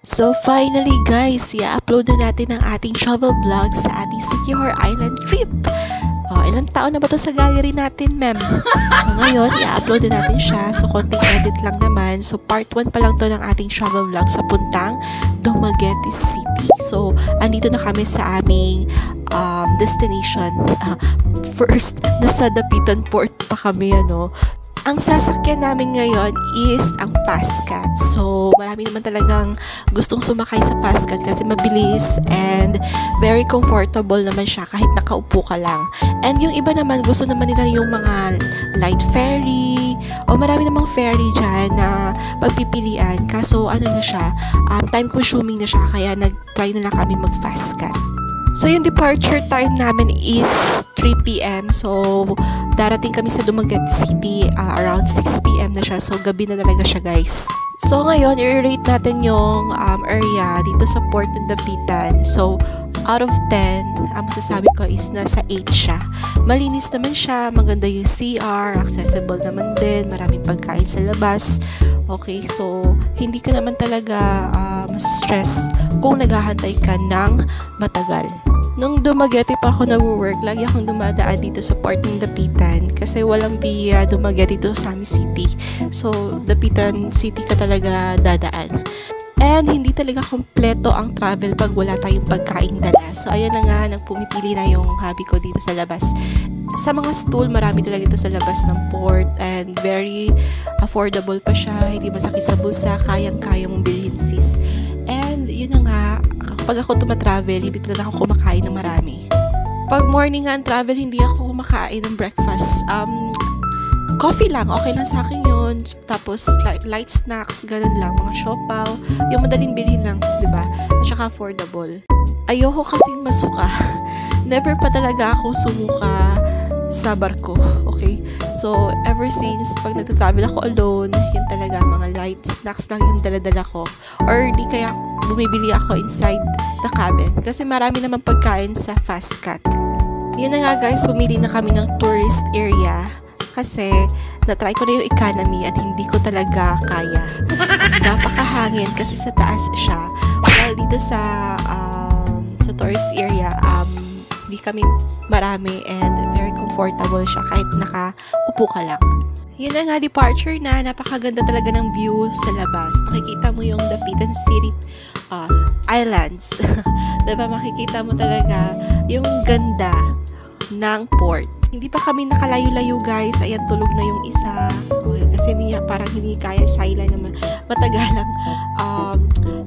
So finally guys, i-upload na natin ang ating travel vlog sa ating Siquijor Island trip. Ilang taon na ba ito sa gallery natin, ma'am? Ngayon, i-upload na natin siya. So konting edit lang naman. So part 1 pa lang to ng ating travel vlogs papuntang Dumaguete City. So andito na kami sa aming destination. First, nasa Dapitan Port pa kami, ano. Ang sasakyan namin ngayon is ang Fastcat. So, marami naman talagang gustong sumakay sa Fastcat kasi mabilis and very comfortable naman siya kahit nakaupo ka lang. And yung iba naman, gusto naman nila yung mga light ferry o marami namang ferry dyan na pagpipilian. Kaso, ano na siya, time consuming na siya kaya nag-try na lang kami mag-Fastcat. So, yung departure time namin is 3 p.m. So, darating kami sa Dumaguete City around 6 p.m. na siya. So, gabi na talaga siya, guys. So, ngayon, i-rate natin yung area dito sa Port ng Dapitan. So, out of 10, ang masasabi ko is nasa 8 siya. Malinis naman siya, maganda yung CR, accessible naman din, maraming pagkain sa labas. Okay, so, hindi ka naman talaga mas-stress kung naghahantay ka ng matagal. Nung Dumaguete pa ako nag-work, lagi akong dumadaan dito sa Port ng Dapitan kasi walang via Dumaguete dito sa aming city. So, Dapitan City ka talaga dadaan. And hindi talaga kompleto ang travel pag wala tayong pagkain dala. So, ayan na nga, nagpumipili na yung hubby ko dito sa labas. Sa mga stool, marami talaga ito sa labas ng port and very affordable pa siya. Hindi masakit sa bulsa, kayang-kaya mong bilhin, sis. And yun na nga, kapag ako tumatravel, hindi talaga ako kumakain ng marami. Pag morning nga ang travel, hindi ako kumakain ng breakfast. Coffee lang, okay lang sa akin yun. Tapos, light snacks, ganun lang. Mga siopaw, yung madaling bilhin lang, di ba? At saka affordable. Ayoko kasing masuka. Never pa talaga akong sumuka sa barko, okay? So, ever since, pag nagtatravel ako alone, yun talaga, mga light snacks lang yung daladala ko. Or di kaya bumibili ako inside the cabin. Kasi marami naman pagkain sa Fastcat. Yun na nga guys, pumili na kami ng tourist area. Kasi, na-try ko na yung economy at hindi ko talaga kaya. Napakahangin kasi sa taas siya. While dito sa tourist area, hindi kami marami and very comfortable siya kahit nakaupo ka lang. Yun na nga, departure na. Napakaganda talaga ng view sa labas. Makikita mo yung Dapitan City Islands. Diba, makikita mo talaga yung ganda ng port. Hindi pa kami nakalayo-layo guys. Ayan, tulog na yung isa. Kasi niya, parang hindi kaya silent naman. Matagalang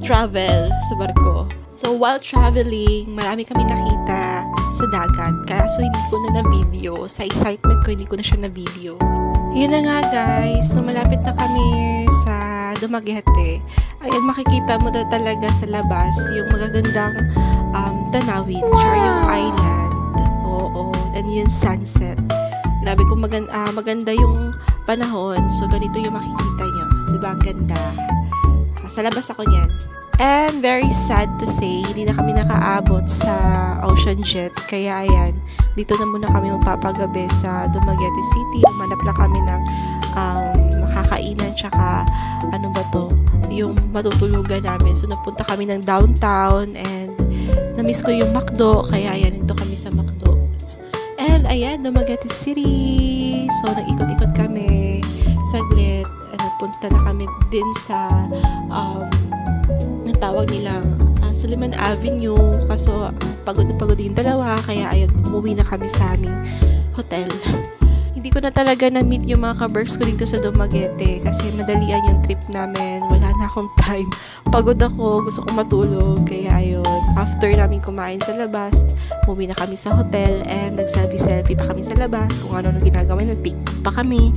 travel sa barko. So, while traveling, marami kami nakita sa dagat. Kaya so, hindi ko na na-video. Sa excitement ko, hindi ko na siya na-video. Yun na nga guys. So, malapit na kami sa Dumaguete. Ayan, makikita mo na talaga sa labas yung magagandang tanawin. Char yung island. Oo. And yung sunset. Grabe kung maganda yung panahon. So, ganito yung makikita nyo. Diba? Ang ganda. Sa labas ako niyan. And very sad to say, hindi na kami nakaabot sa Ocean Jet. Kaya ayan, dito na muna kami magpapagabi sa Dumaguete City. Manap lang kami ng makakainan, tsaka ano ba to, yung matutulugan namin. So napunta kami ng downtown and na-miss ko yung McDo. Kaya ayan, dito kami sa McDo. And ayan, Dumaguete City. So nag-ikot-ikot kami saglit. Punta na kami din sa tawag nilang Suliman Avenue. Kaso pagod na pagod yung dalawa, kaya ayun, umuwi na kami sa aming hotel. Hindi ko na talaga na-meet yung mga ka-berks ko dito sa Dumaguete kasi madalian yung trip namin. Wala na akong time. Pagod ako, gusto kong matulog. Kaya ayun, after namin kumain sa labas, umuwi na kami sa hotel and nag-selfie-selfie pa kami sa labas. Kung ano ginagawa, nag-TikTok pa kami.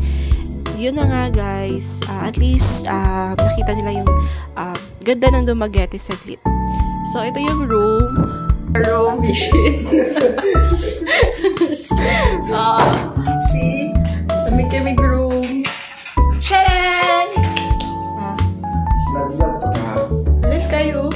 Yun na nga guys, at least nakita nila yung ganda ng Dumaguete saglit. So, ito yung room. See? Kamig room. Sharan! Alis kayo.